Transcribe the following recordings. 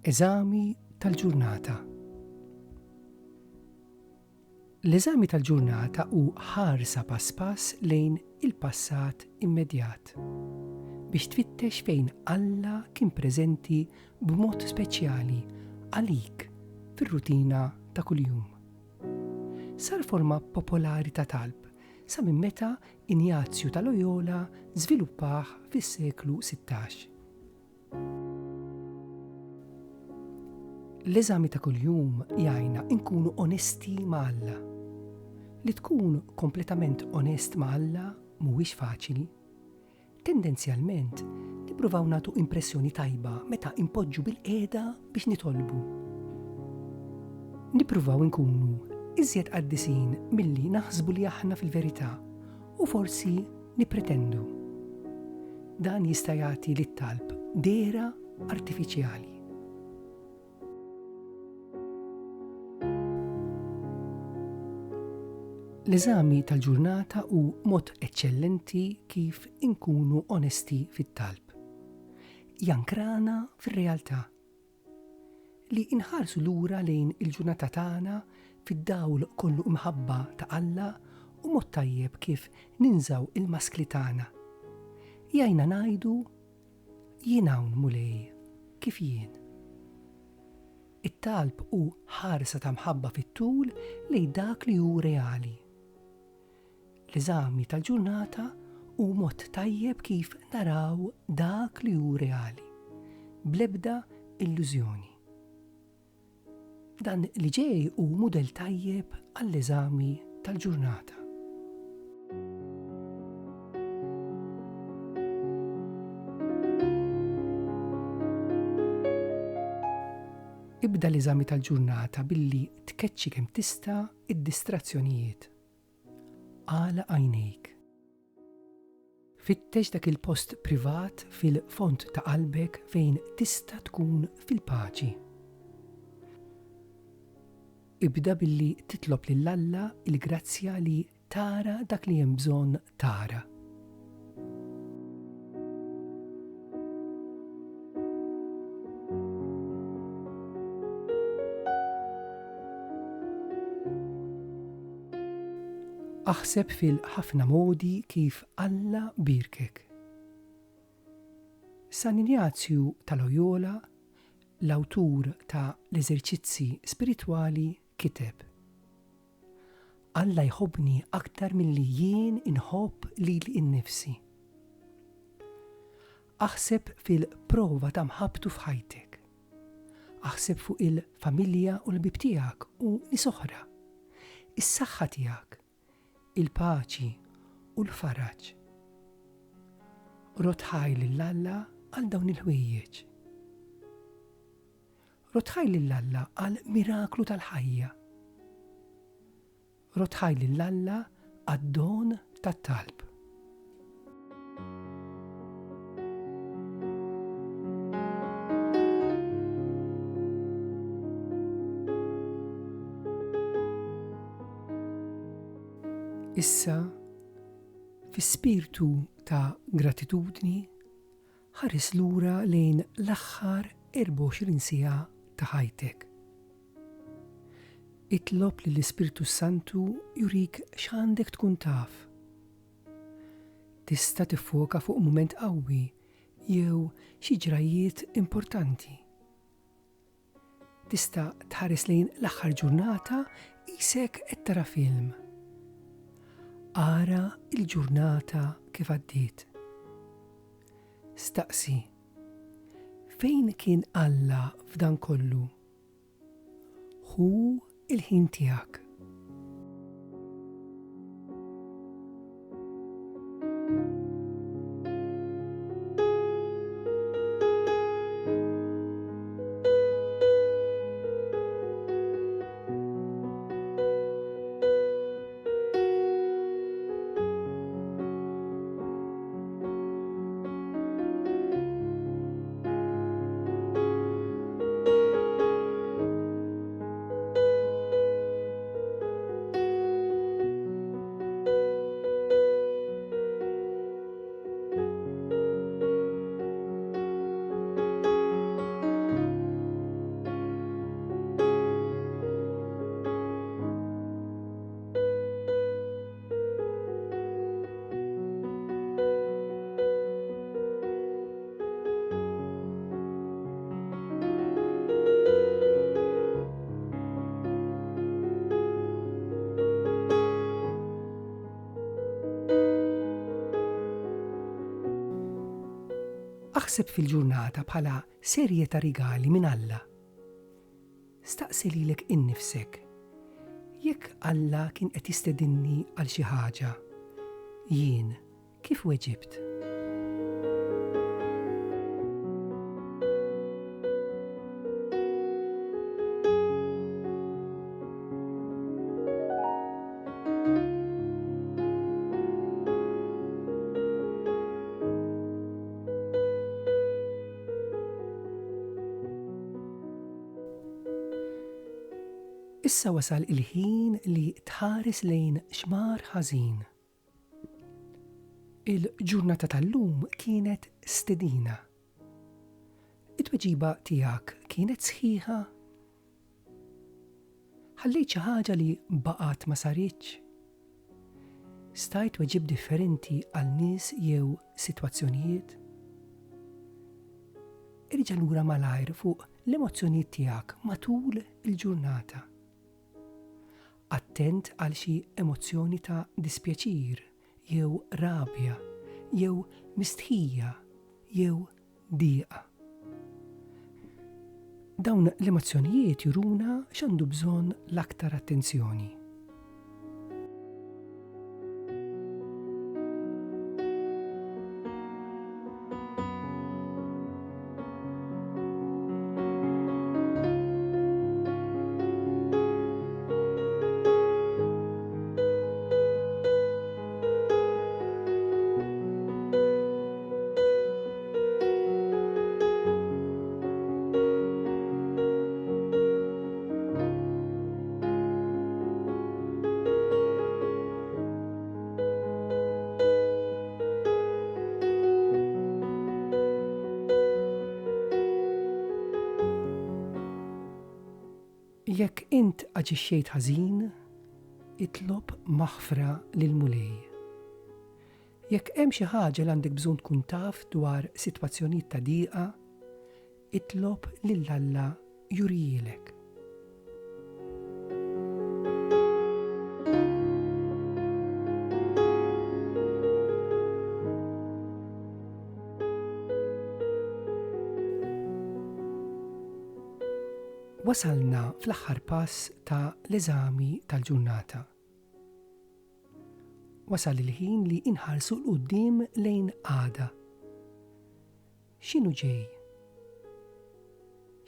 Eżami tal-ġurnata. L-eżami tal-ġurnata hu ħarsa pass pass lejn il-passat immedjat biex tfittex fejn Alla kien preżenti b'mod speċjali għalik fir-rutina ta' kuljum. Sar forma popolari ta' talb sa minn meta Injazju ta' Loyola żviluppaw fis-seklu sittax. L-eżami ta' kuljum jgħinna nkunu onesti ma' Alla. Li tkun kompletament onest ma' Alla mhuwiex faċili. Tendenzjalment nippruvaw nagħtu impressjoni tajba meta impoġġu bil-qiegħda biex nitolbu. Nippruvaw nkunu iżjed qaddisin milli naħsbu li aħna fil-verità u forsi nippretendu. Dan jista' jagħti lit-talb dera artifiċjali. L-eżami tal-ġurnata hu mod eċċellenti kif inkunu onesti fit-talb. Jankrana fir-realtà. Li inħarsu lura lejn il-ġurnata tagħna fid-dawl kollu imħabba ta' Alla u mod tajjeb kif ninżaw il-maskli tagħna. Jgħinna ngħidu jien hawn mulej kif jien. It-talb hu ħarsa ta' mħabba fit-tul lejn dak li hu reali. L-eżami tal-ġurnata hu mod tajjeb kif naraw dak li hu reali, bl-ebda illużjoni. Dan li ġej hu mudell tajjeb għall-eżami tal-ġurnata. Ibda l-eżami tal-ġurnata billi tkeċċi kemm tista' id-distrazzjonijiet. Għala għajnejk. Fittex dak il-post privat fil-font ta' qalbek fejn tista' tkun fil-paċi. Ibda billi titlob lil Alla il-grazzja li tara dak li hemm bżonn tara. Aħseb fil-ħafna modi kif Alla birkek. San Injazju ta' Loyola, l-awtur ta' l-eżerċizzi spiritwali, kiteb: Alla jħobbni aktar milli jien inħobb lili innifsi. Aħseb fil-prova ta' mħabbtu f'ħajtek. Aħseb fuq il-familja u l-bib tiegħek u nies oħra, is-saħħa tiegħek, il-paċi u l-faraġġ. Rotħaj lill-Alla għal dawn il-ħwejjeġ. Rotħaj lill-Alla għal miraklu tal-ħajja. Rotħaj lill-Alla għad-don tat-talb. Issa, fis-spirtu ta' gratitudni, ħares lura lejn l-aħħar 24 siegħa ta' ħajtek. Itlob lill-Ispirtu Santu jurik x'għandek tkun taf. Tista' tiffoka fuq mument qawwi jew xi ġrajiet importanti. Tista' tħares lejn l-aħħar ġurnata qisek qed tara film. Ara il-ġurnata kif għaddiet. Staqsi, fejn kien Alla f'dan kollu? Hu il-ħin tiegħek. taħseb fil-ġurnata bħala serje ta' rigali minn Alla. Staqsi lilek innifsek, jekk Alla kien qed jistedinni għal xi ħaġa, jien kif weġibt? Issa wasal il-ħin li tħares lejn xmar ħażin. Il-ġurnata tal-lum kienet stedina. It-tweġiba tiegħek kienet sħiħa? Ħallejt xi ħaġa li baqgħet ma saritx? Stajt weġib differenti għal nies jew sitwazzjonijiet? Irġa' lura malajr fuq l-emozzjonijiet tiegħek matul il-ġurnata. Attent għal xi emozzjoni ta' dispjaċir, jew rabja, jew mistħija, jew dieqa. Dawn l-emozzjonijiet juruna x'għandu bżonn l-aktar attenzjoni. Jekk int aġixxejt ħażin, itlob maħfra lil mulej. Jekk hemm xi ħaġa li għandek bżonn tkun taf dwar sitwazzjonijiet ta' dieqa, itlob lil Alla jurijilek. Wasalna fl-aħħar pass ta' l-eżami tal-ġurnata. Wasal il-ħin li inħarsu l-qudiem lejn għada. X'inhu ġej?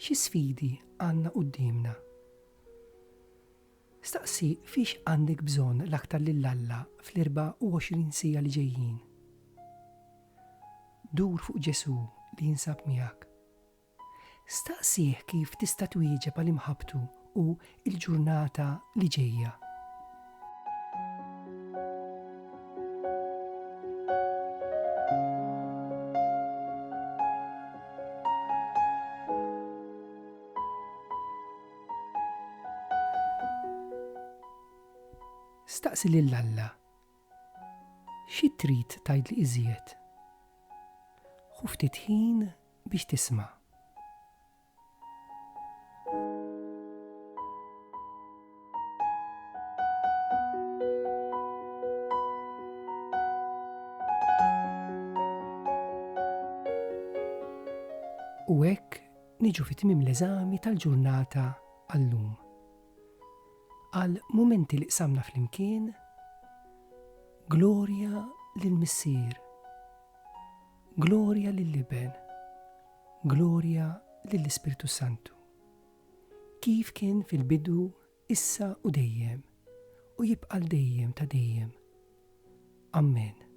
Xi sfidi għandna qudiemna? Staqsi fiex għandek bżonn l-aktar lil Alla fl-24 siegħa li ġejjin. Dur fuq Ġesu li jinsab miegħek. Staqsih kif tista' twieġeb għal imħabbtu u l-ġurnata li ġejja. Staqsi lil Alla, xi trid tgħidli iżjed? Ħu ftit ħin biex tisma'. U hekk niġu fit-tmiem l-eżami tal-ġurnata għallum. Għal mumenti li qsamna flimkien, glorja lill-Missier, glorja lill-Iben, glorja lill-Ispiritu Santu. Kif kien fil-bidu, issa u dejjem, u jibqa' dejjem ta' dejjem. Amen.